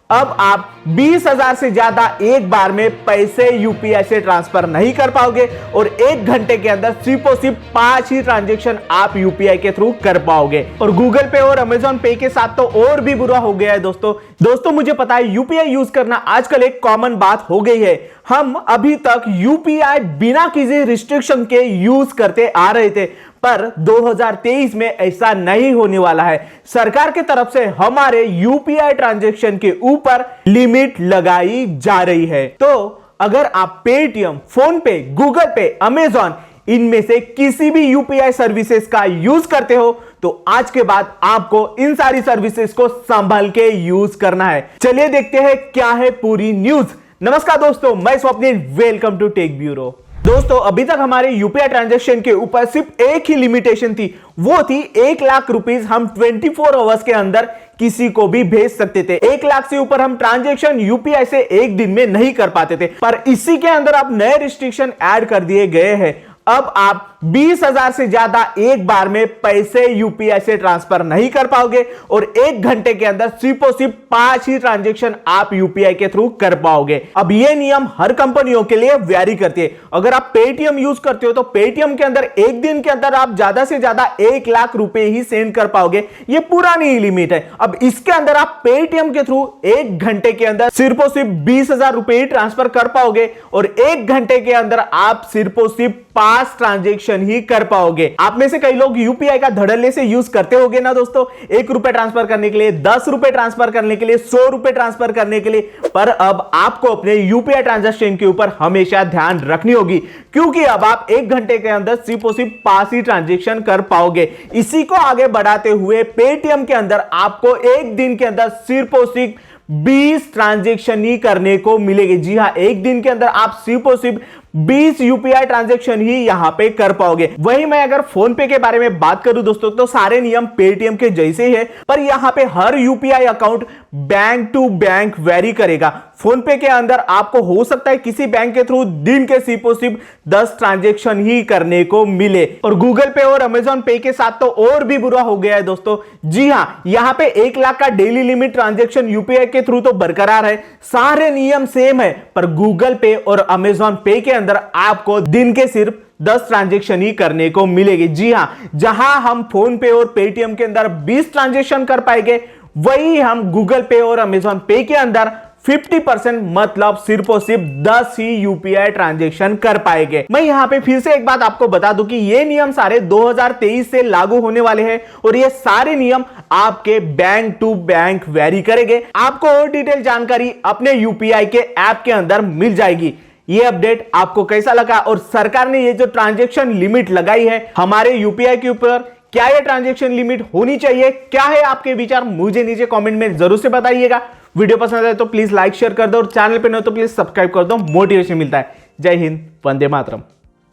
अब आप 20,000 से ज्यादा एक बार में पैसे यूपीआई से ट्रांसफर नहीं कर पाओगे और 1 घंटे के अंदर सिर्फ और सिर्फ 5 ही ट्रांजैक्शन आप यूपीआई के थ्रू कर पाओगे। और गूगल पे और अमेजॉन पे के साथ तो और भी बुरा हो गया है दोस्तों मुझे पता है यूपीआई यूज करना आजकल एक कॉमन बात हो गई है। हम अभी तक यूपीआई बिना किसी रिस्ट्रिक्शन के यूज करते आ रहे थे, पर 2023 में ऐसा नहीं होने वाला है। सरकार की तरफ से हमारे यूपीआई ट्रांजैक्शन के ऊपर लिमिट लगाई जा रही है। तो अगर आप पेटीएम, फोन पे, गूगल पे, अमेजॉन इनमें से किसी भी यूपीआई सर्विसेज का यूज करते हो तो आज के बाद आपको इन सारी सर्विसेज को संभाल के यूज करना है। चलिए देखते हैं क्या है पूरी न्यूज। नमस्कार दोस्तों, मैं Swapnil, welcome to tech bureau. दोस्तों अभी तक हमारे यूपीआई ट्रांजैक्शन के ऊपर सिर्फ एक ही लिमिटेशन थी, वो थी 1 लाख रुपीस हम 24 आवर्स के अंदर किसी को भी भेज सकते थे। 1 लाख से ऊपर हम ट्रांजैक्शन यूपीआई से एक दिन में नहीं कर पाते थे, पर इसी के अंदर अब नए रिस्ट्रिक्शन ऐड कर दिए गए हैं। अब आप 20,000 से ज्यादा एक बार में पैसे यूपीआई से ट्रांसफर नहीं कर पाओगे और 1 घंटे के अंदर सिर्फ और सिर्फ 5 ही ट्रांजैक्शन आप यूपीआई के थ्रू कर पाओगे। अब ये नियम हर कंपनियों के लिए वेरी करती है। अगर आप पेटीएम यूज करते हो तो पेटीएम के अंदर एक दिन के अंदर आप ज्यादा से ज्यादा 1 लाख रुपए ही सेंड कर पाओगे, ये पुरानी लिमिट है। अब इसके अंदर आप पेटीएम के थ्रू 1 घंटे के अंदर सिर्फ और सिर्फ 20,000 रुपए ही ट्रांसफर कर पाओगे और 1 घंटे के अंदर आप सिर्फ और सिर्फ 5 ट्रांजैक्शन ही कर पाओगे। आप में से कई लोग यूपीआई का धड़ल्ले से यूज करते होंगे ना दोस्तों, 1 रुपए ट्रांसफर करने के लिए, 10 रुपए ट्रांसफर करने के लिए, 100 रुपए ट्रांसफर करने के लिए। पर अब आपको अपने यूपीआई ट्रांजैक्शन के ऊपर हमेशा ध्यान रखनी होगी, क्योंकि अब आप 1 घंटे के अंदर सिर्फ और सिर्फ 5 ही ट्रांजैक्शन कर पाओगे। इसी को आगे बढ़ाते हुए पेटीएम के अंदर आपको एक दिन के अंदर सिर्फ और सिर्फ 20 ट्रांजैक्शन ही करने को मिलेगी। जी हां, एक दिन के अंदर आप सिर्फ और सिर्फ 20 यूपीआई ट्रांजैक्शन ही यहां पे कर पाओगे। वही मैं अगर फोन पे के बारे में बात करूं दोस्तों तो सारे नियम पेटीएम के जैसे ही है, पर यहां पे हर UPI account bank to bank very करेगा। फोन पे के अंदर आपको हो सकता है किसी बैंक के थ्रू दिन के सिर्फ और सिर्फ 10 ट्रांजैक्शन ही करने को मिले। और गूगल पे और अमेजॉन पे के साथ तो और भी बुरा हो गया है दोस्तों। जी हां, यहां पे 1 लाख का डेली लिमिट ट्रांजैक्शन यूपीआई के थ्रू तो बरकरार है, सारे नियम सेम है, पर गूगल पे और अमेजॉन पे के अंदर आपको दिन के सिर्फ 10 ट्रांजैक्शन ही करने को मिलेगी। जी हां, जहां हम फोन पे और पेटीएम के अंदर 20 ट्रांजैक्शन कर पाएंगे, वही हम गूगल पे और अमेजॉन पे के अंदर 50% मतलब सिर्फ और सिर्फ 10 ही यूपीआई ट्रांजैक्शन कर पाएंगे। मैं यहां पे फिर से एक बात आपको बता दूं कि ये नियम सारे 2023 से लागू होने वाले हैं और ये सारे नियम आपके बैंक टू बैंक वेरी करेंगे। आपको और डिटेल जानकारी अपने यूपीआई के ऐप के अंदर मिल जाएगी। ये अपडेट आपको कैसा लगा और सरकार ने ये जो ट्रांजैक्शन लिमिट लगाई है हमारे यूपीआई के ऊपर, क्या ये ट्रांजैक्शन लिमिट होनी चाहिए, क्या है आपके विचार, मुझे नीचे कमेंट में जरूर से बताइएगा। वीडियो पसंद आए तो प्लीज लाइक शेयर कर दो और चैनल पे न हो तो प्लीज सब्सक्राइब कर दो, मोटिवेशन मिलता है। जय हिंद, वंदे मातरम।